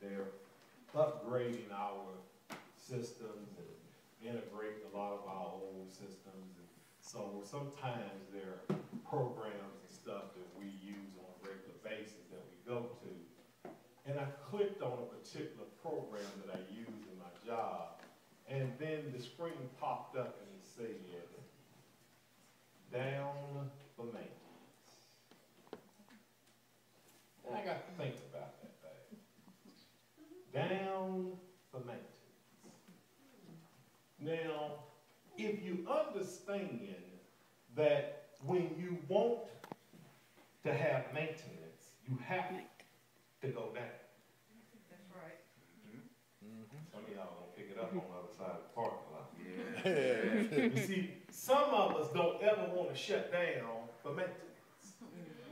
They're upgrading our systems and integrating a lot of our old systems. And so sometimes there are programs and stuff that we use on a regular basis that we go to. And I clicked on a particular program that I use in my job, and then the screen popped up and it said, down for maintenance. And I got to think about that thing. Down for maintenance. Now, if you understand that when you want to have maintenance, you have to go down. That's right. Some of y'all don't pick it up on the other side of the parking lot. Yeah. You see, some of us don't ever want to shut down for maintenance.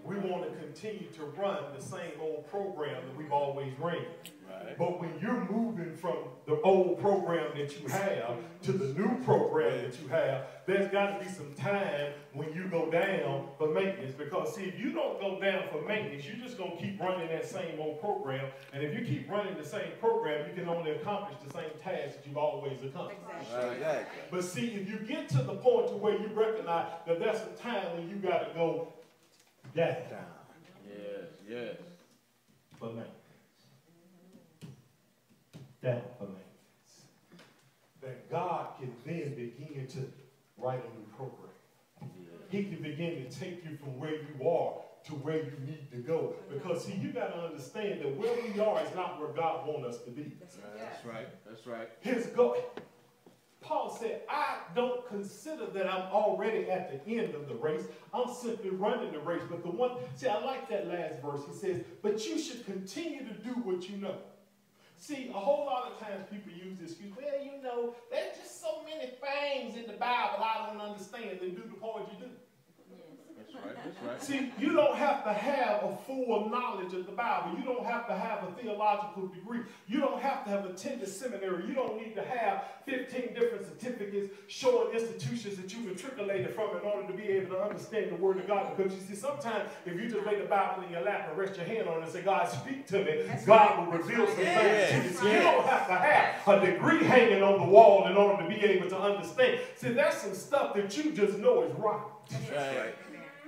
We want to continue to run the same old program that we've always ran. Right. But when you're moving from the old program that you have to the new program that you have, there's got to be some time when you go down for maintenance. Because, see, if you don't go down for maintenance, you're just going to keep running that same old program. And if you keep running the same program, you can only accomplish the same task that you've always accomplished. Exactly. But see, if you get to the point to where you recognize that there's some time when you got to go down. Yes. For maintenance. Down for maintenance. That God can then begin to write a new program. He can begin to take you from where you are to where you need to go. Because, see, you got to understand that where we are is not where God wants us to be. That's right. That's right. His goal. Paul said, I don't consider that I'm already at the end of the race. I'm simply running the race. But the one, see, I like that last verse. He says, but you should continue to do what you know. See, a whole lot of times people use this excuse, well, you know, there's just so many things in the Bible I don't understand. Then do the part you do. That's right, that's right. See, you don't have to have a full knowledge of the Bible. You don't have to have a theological degree. You don't have to have attended seminary. You don't need to have 15 different certificates showing institutions that you matriculated from in order to be able to understand the Word of God. Because you see, sometimes if you just lay the Bible in your lap and rest your hand on it and say, God, speak to me, God will reveal some things to you. You don't have to have a degree hanging on the wall in order to be able to understand. See, there's some stuff that you just know is right. That's right.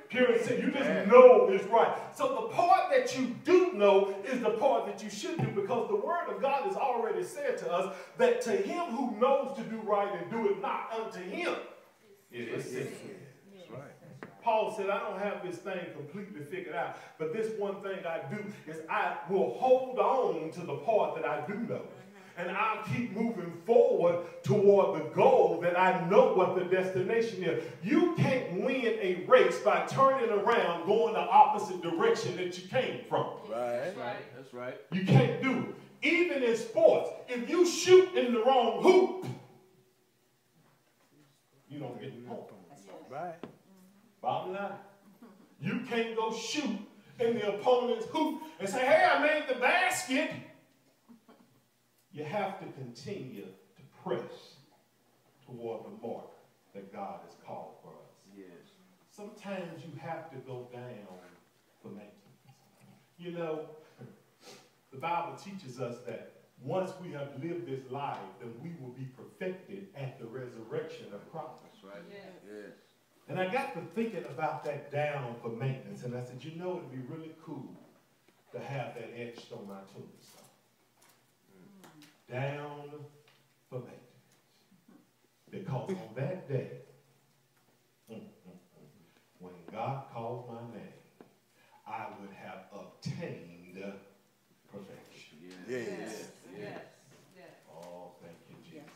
Pure and simple. You just know is right. So the part that you do know is the part that you should do, because the Word of God has already said to us that to him who knows to do right and do it not, unto him it is sin. That's right. Paul said, I don't have this thing completely figured out, but this one thing I do is I will hold on to the part that I do know. And I'll keep moving forward toward the goal that I know what the destination is. You can't win a race by turning around, going the opposite direction that you came from. Right. That's right. That's right. You can't do it. Even in sports, if you shoot in the wrong hoop, you don't get the point. Right. Bottom line. You can't go shoot in the opponent's hoop and say, hey, I made the basket. You have to continue to press toward the mark that God has called for us. Yes. Sometimes you have to go down for maintenance. You know, the Bible teaches us that once we have lived this life, then we will be perfected at the resurrection of Christ. That's right. Yes. And I got to thinking about that down for maintenance, and I said, you know, it'd be really cool to have that etched on my tombstone. Down for maintenance. Because on that day, when God called my name, I would have obtained perfection. Yes. Oh, thank you, Jesus.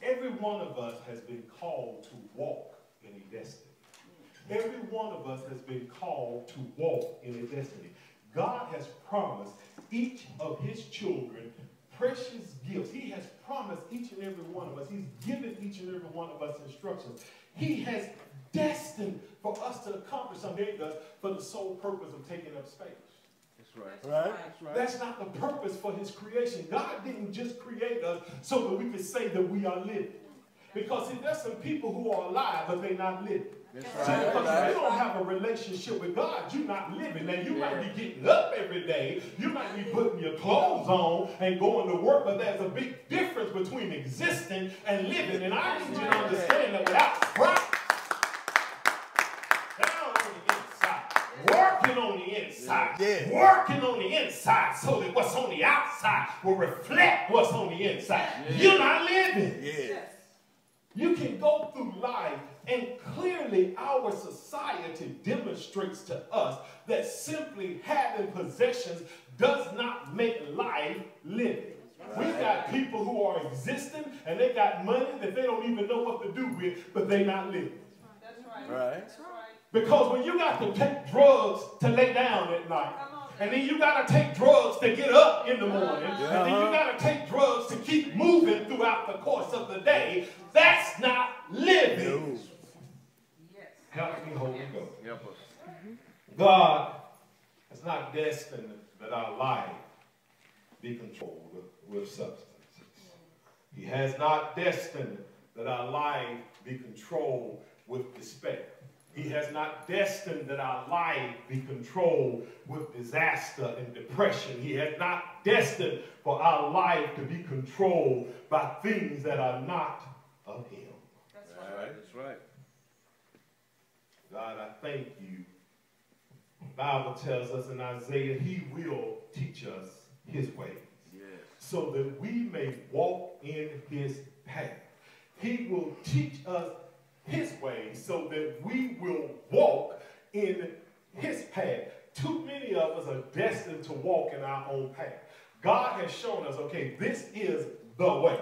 Every one of us has been called to walk in a destiny. Every one of us has been called to walk in a destiny. God has promised each of his children precious gifts. He has promised each and every one of us. He's given each and every one of us instructions. He has destined for us to accomplish something for the sole purpose of taking up space. That's right. That's right. That's not the purpose for his creation. God didn't just create us so that we could say that we are living. Because see, there's some people who are alive, but they're not living. That's See, right. because if you don't have a relationship with God, you're not living. Now, you might be getting up every day. You might be putting your clothes on and going to work, but there's a big difference between existing and living. And I need you to understand that without Christ down on the inside, working on the inside, working on the inside so that what's on the outside will reflect what's on the inside. You're not living. You can go through life, and clearly our society demonstrates to us that simply having possessions does not make life living. We've got people who are existing, and they got money that they don't even know what to do with, but they're not living. That's right. Right. Because when you got to take drugs to lay down at night, and then you got to take drugs to get up in the morning, and then you got to take drugs to keep moving throughout the course of the day, that's not living. Help me, Holy Ghost. Help us. God has not destined that our life be controlled with substances. He has not destined that our life be controlled with despair. He has not destined that our life be controlled with disaster and depression. He has not destined for our life to be controlled by things that are not of Him. That's right. That's right. God, I thank you. The Bible tells us in Isaiah, He will teach us His ways. Yes. So that we may walk in His path. He will teach us His ways so that we will walk in His path. Too many of us are destined to walk in our own path. God has shown us, okay, this is the way.